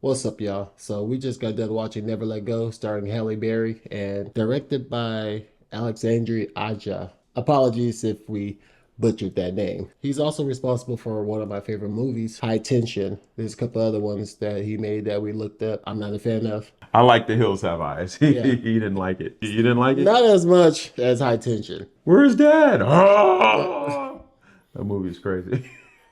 What's up, y'all? So we just got done watching Never Let Go, starring Halle Berry and directed by Alexandre Aja. Apologies if we butchered that name. He's also responsible for one of my favorite movies, High Tension. There's a couple other ones that he made that we looked up. I'm not a fan of. I like The Hills Have Eyes. He Yeah, didn't like it. You didn't like it? not as much as High Tension. Where's Dad? Uh, Oh! That movie's crazy.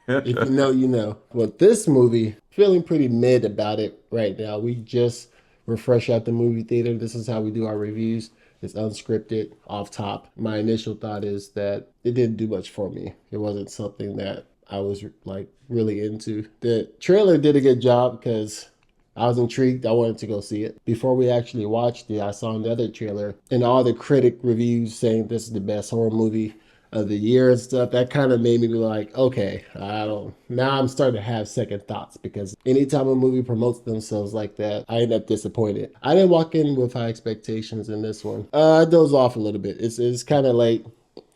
If you know, you know. Well, this movie, feeling pretty mid about it right now. We just refresh out the movie theater. This is how we do our reviews. It's unscripted, off top. My initial thought is that it didn't do much for me. It wasn't something that I was like really into. The trailer did a good job because I was intrigued. I wanted to go see it. Before we actually watched it, I saw another trailer and all the critic reviews saying this is the best horror movie of the year and stuff. That kind of made me be like, okay, I don't. Now I'm starting to have second thoughts because anytime a movie promotes themselves like that, I end up disappointed. I didn't walk in with high expectations in this one. I doze off a little bit. It's kind of late.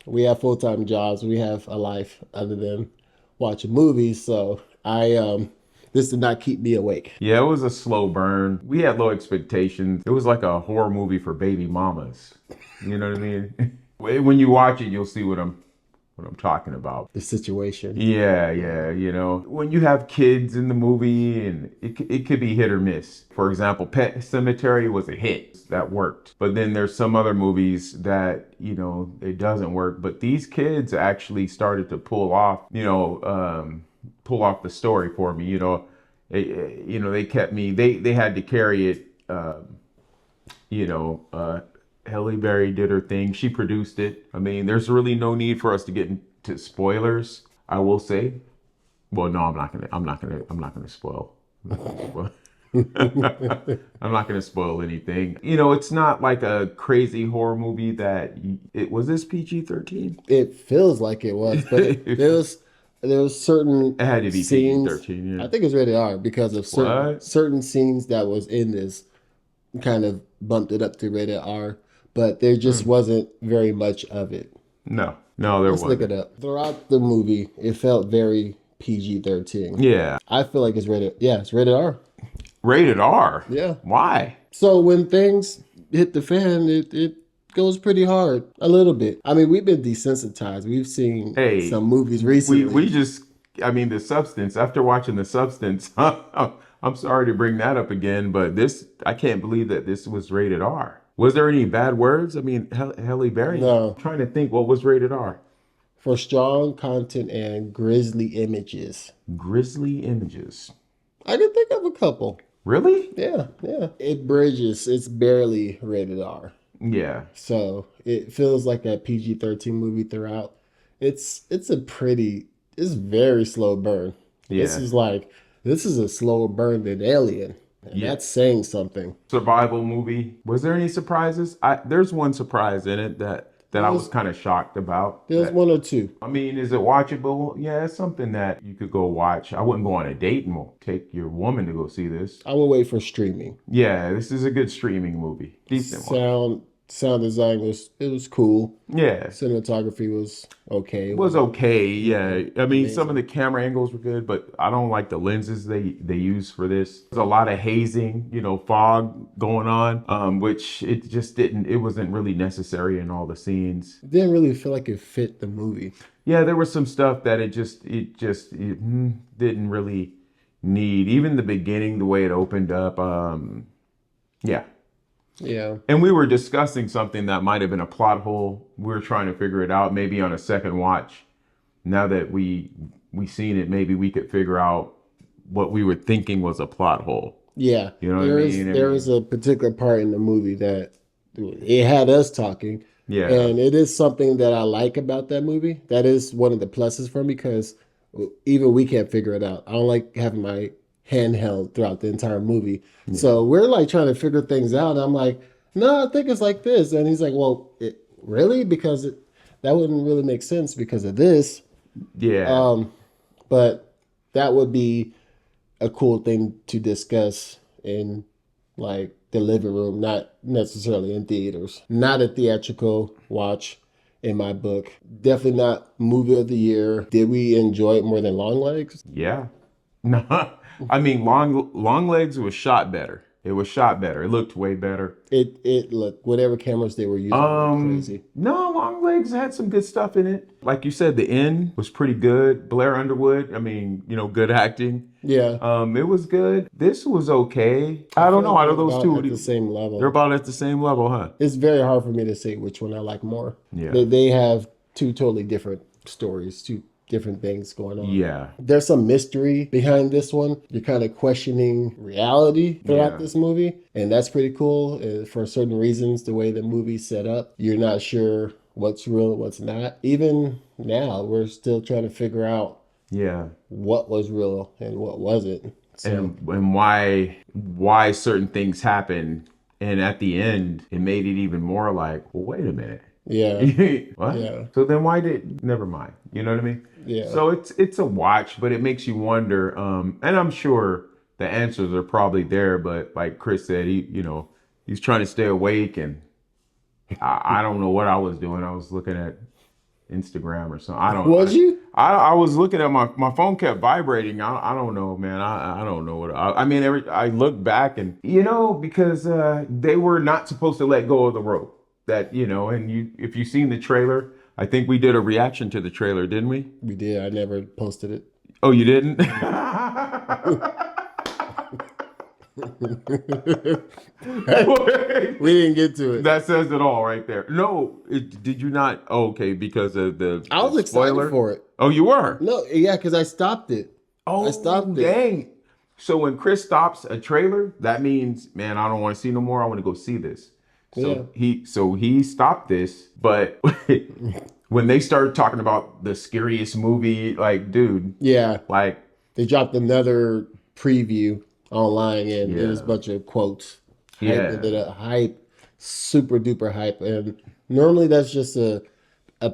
We have full time jobs. We have a life other than watching movies. So this did not keep me awake. Yeah, it was a slow burn. We had low expectations. It was like a horror movie for baby mamas. You know what I mean? When you watch it, you'll see what I'm talking about. The situation. Yeah, yeah, when you have kids in the movie and it could be hit or miss. For example, Pet Cemetery was a hit. That worked. But then there's some other movies that, it doesn't work. But these kids actually started to pull off the story for me. They kept me, they had to carry it, you know, uh, Halle Berry did her thing. She produced it. I mean, there's really no need for us to get into spoilers. I will say, well, no, I'm not gonna spoil. I'm not gonna spoil. I'm not gonna spoil anything. It's not like a crazy horror movie that it was this PG-13. It feels like it was, but It there was certain had to be scenes. PG-13, I yeah. think it's rated R because of What? certain scenes that was in this kind of bumped it up to rated R, but there just Hmm. wasn't very much of it. No, there Let's look it wasn't. up. Throughout the movie, it felt very PG-13. Yeah. I feel like it's rated. Yeah, it's rated R. Rated R. Yeah. Why? So when things hit the fan, it goes pretty hard a little bit. I mean, we've been desensitized. We've seen Hey, some movies we recently. we just I mean the substance. After watching the substance, I'm sorry to bring that up again, but this I can't believe that this was rated R. Was there any bad words? I mean, Halle Berry. No, I'm trying to think what was rated R. for strong content and grisly images. Grisly images. I can think of a couple. Really? Yeah, yeah. It bridges. It's barely rated R. Yeah. So it feels like a PG-13 movie throughout. It's very slow burn. This Yeah. is like this is a slower burn than Alien. And Yeah. that's saying something. Survival movie. Was there any surprises? There's one surprise in it that I was There's kind of shocked about. there's That one or two. I mean, is it watchable? Yeah, it's something that you could go watch. I wouldn't go on a date and take your woman to go see this. I will wait for streaming. Yeah, this is a good streaming movie. Decent one. Sound design was cool. Yeah. Cinematography was okay. It Was wasn't okay. Yeah. I mean, some of amazing. the camera angles were good, but I don't like the lenses they use for this. There's a lot of hazing, fog going on, which it just didn't. It wasn't really necessary in all the scenes. Didn't really feel like it fit the movie. Yeah, there was some stuff that it didn't really need. Even the beginning, the way it opened up. Yeah. Yeah. And we were discussing something that might have been a plot hole. We were trying to figure it out, maybe on a second watch. Now that we seen it, maybe we could figure out what we were thinking was a plot hole. Yeah. You know what I mean? I There is mean, a particular part in the movie that it had us talking. yeah, And it is something that I like about that movie. That is one of the pluses for me because even we can't figure it out. I don't like having my hand held throughout the entire movie. yeah, So we're like trying to figure things out. And I'm like, no, I think it's like this. And he's like, well, really? Because that wouldn't really make sense because of this. yeah, Um, but that would be a cool thing to discuss in like the living room, not necessarily in theaters. Not a theatrical watch in my book. Definitely not movie of the year. Did we enjoy it more than Long Legs? yeah. No, I mean, Long Legs was shot better. It was shot better. It looked way better. It looked, whatever cameras they were using looked crazy. No, Long Legs had some good stuff in it. Like you said, the end was pretty good. Blair Underwood, I mean, good acting. Yeah. It was good. This was okay. I don't know. Out of those two, at the same level. they're about at the same level, huh? It's very hard for me to say which one I like more. Yeah. They have two totally different stories, two different things going on. Yeah. There's some mystery behind this one. You're kind of questioning reality throughout Yeah. this movie, and that's pretty cool. For certain reasons, the way the movie's set up, you're not sure what's real and what's not. Even now, we're still trying to figure out Yeah. what was real and what wasn't. So And why certain things happen. And at the end, it made it even more like, well, wait a minute. yeah, What? Yeah. So then why never mind. You know what I mean? Yeah. So it's a watch, but it makes you wonder. And I'm sure the answers are probably there, but like Chris said, he's trying to stay awake, and I don't know what I was doing. I was looking at Instagram or something. I don't Was you? I was looking at my phone kept vibrating. I don't know, man. I don't know what I mean. I looked back, and because they were not supposed to let go of the rope. That and if you've seen the trailer, I think we did a reaction to the trailer, didn't we? We did. I never posted it. Oh, you didn't? We didn't get to it. That says it all right there. No, did you not? Oh, okay, because of the I was the excited for it. Oh, you were? No, yeah, because I stopped it. Oh, I stopped it. dang. So when Chris stops a trailer, that means, man, I don't want to see no more. I want to go see this. So he stopped this, but when they started talking about the scariest movie, like, dude, Yeah, like, they dropped another preview online, and it was a Yeah. bunch of quotes. Yeah. Hype, super duper hype. And normally that's just a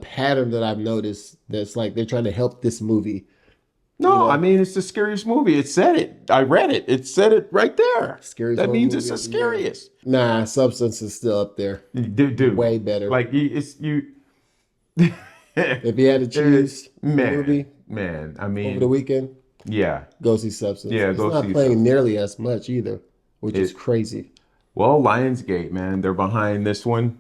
pattern that I've noticed. That's like they're trying to help this movie. no, I mean, it's the scariest movie. It said it. I read it. It said it right there. Scariest That horror means movie it's the of the year. scariest. Nah, Substance is still up there. Dude, Way better. like it's you. If you had to choose a movie Man. I over mean, the weekend, yeah. go see Substance. Yeah, it's go not see playing nearly as much either, which is crazy. Well, Lionsgate, man, they're behind this one.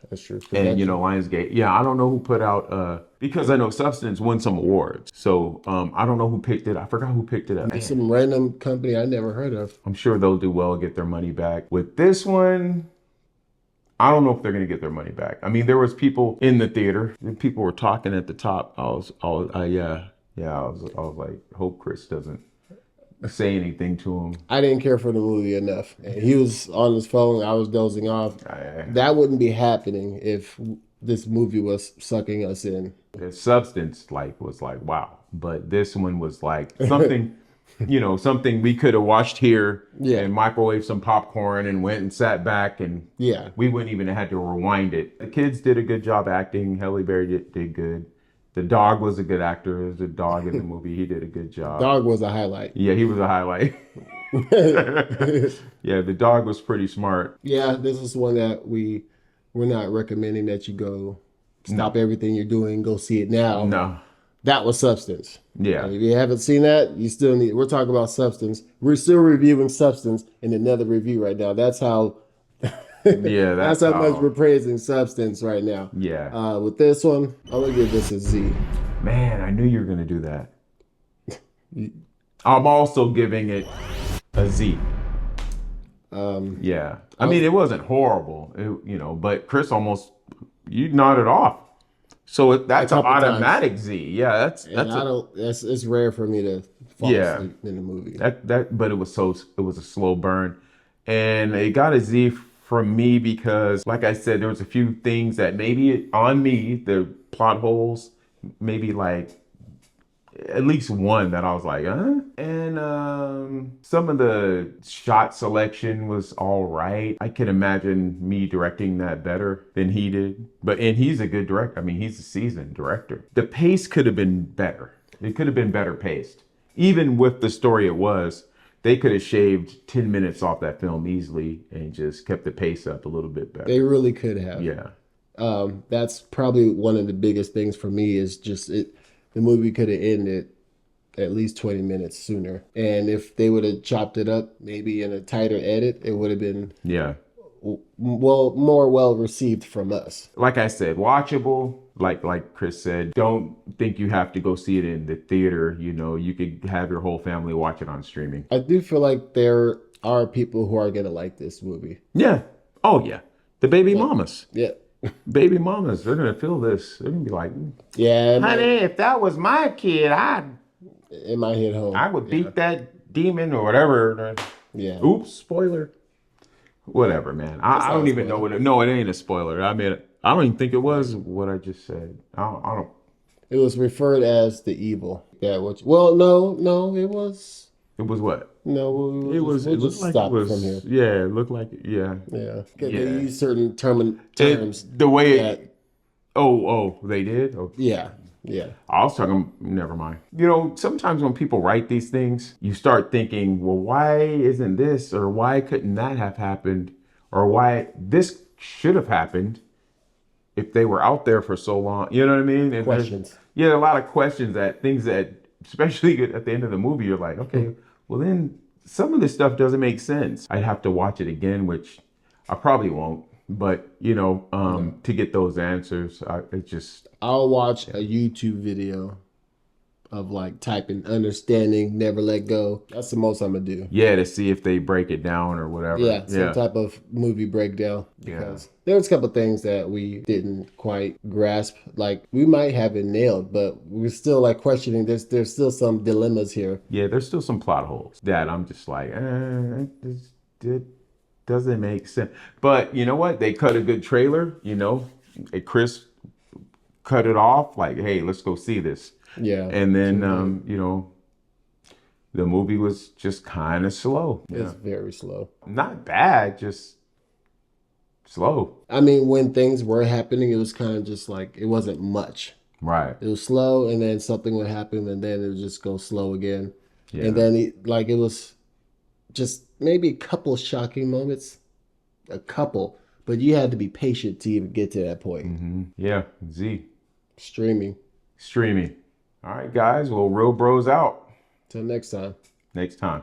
That's true. And Lionsgate, yeah, I don't know who put out because I know Substance won some awards. So I don't know who picked it. I forgot who picked it up. Some random company I never heard of. I'm sure they'll do well, get their money back. With this one, I don't know if they're gonna get their money back. I mean, there was people in the theater, and people were talking at the top. I was like, hope Chris doesn't say anything to him. I didn't care for the movie enough. He was on his phone. I was dozing off. That wouldn't be happening if this movie was sucking us in. The Substance was like wow, but this one was like something. Something we could have watched here and microwaved some popcorn and went and sat back, and Yeah. we wouldn't even have had to rewind it. The kids did a good job acting. Halle Berry did good. The dog was a good actor. There was a dog in the movie. He did a good job. Dog was a highlight. Yeah, he was a highlight. Yeah, the dog was pretty smart. Yeah, this is one that we're not recommending that you go stop everything you're doing, go see it now. No. That was Substance. Yeah. And if you haven't seen that, you still need. We're talking about Substance. We're still reviewing Substance in another review right now. That's how. Yeah, That's how much we're praising Substance right now. Yeah. With this one, I'm gonna give this a Z. Man, I knew you were gonna do that. I'm also giving it a Z. Yeah. I mean, it wasn't horrible, but Chris you nodded off. So that's an couple automatic Z. Yeah, It's rare for me to fall asleep in the movie. but it was a slow burn, and it got a Z from me because, like I said, there was a few things that maybe on me, the plot holes, maybe like at least one that I was like, huh? And some of the shot selection was all right. I can imagine me directing that better than he did. And he's a good director. I mean, he's a seasoned director. The pace could have been better. It could have been better paced. Even with the story it was, they could have shaved 10 minutes off that film easily and just kept the pace up a little bit better. They really could have. Yeah. That's probably one of the biggest things for me is just it. The movie could have ended at least 20 minutes sooner. And if they would have chopped it up maybe in a tighter edit, it would have been Yeah. more well received from us. Like I said, watchable. Like Chris said, don't think you have to go see it in the theater. You know, you could have your whole family watch it on streaming. I do feel like there are people who are gonna like this movie. Yeah. Oh yeah. The baby mamas. Yeah. Baby mamas, they're gonna feel this. They're gonna be like, Yeah, honey, if that was my kid, it might hit home. I would beat that demon or whatever. Yeah. Oops, spoiler. Whatever, man. I don't even know what it. No, it ain't a spoiler. I mean, I don't even think it was what I just said. I don't. It was referred as the evil. Yeah. Well, no, it was. It was what? No, It was. We'll It looked just like stop it was. from here. Yeah, it looked like. Yeah. Yeah. They Yeah. use certain terms. The way. that, Oh, they did. Oh. yeah. I was talking, never mind. You know, sometimes when people write these things, you start thinking, well, why isn't this, or why couldn't that have happened, or why this should have happened if they were out there for so long. You know what I mean? And Questions. Yeah, a lot of questions things that, especially at the end of the movie, you're like, okay, well then some of this stuff doesn't make sense. I'd have to watch it again, which I probably won't. But, you know, to get those answers, I'll watch a YouTube video of like typing understanding, never let go. That's the most I'm gonna do. yeah, to see if they break it down or whatever. Yeah, some type of movie breakdown. Because there's a couple things that we didn't quite grasp. Like we might have it nailed, but we're still like questioning. There's still some dilemmas here. Yeah, there's still some plot holes that I'm just like, it doesn't make sense. But you know what? They cut a good trailer, you know. Chris cut it off like, hey, let's go see this. Yeah. And then, you know, the movie was just kind of slow. It's very slow. Not bad, just slow. I mean, when things were happening, it was kind of just like, it wasn't much. Right. It was slow, and then something would happen, and then it would just go slow again. Yeah. And then, it was just maybe a couple shocking moments. A couple. But you had to be patient to even get to that point. Yeah, Z. Streaming. Streaming. All right, guys. Well, Real Bros out. Till next time. Next time.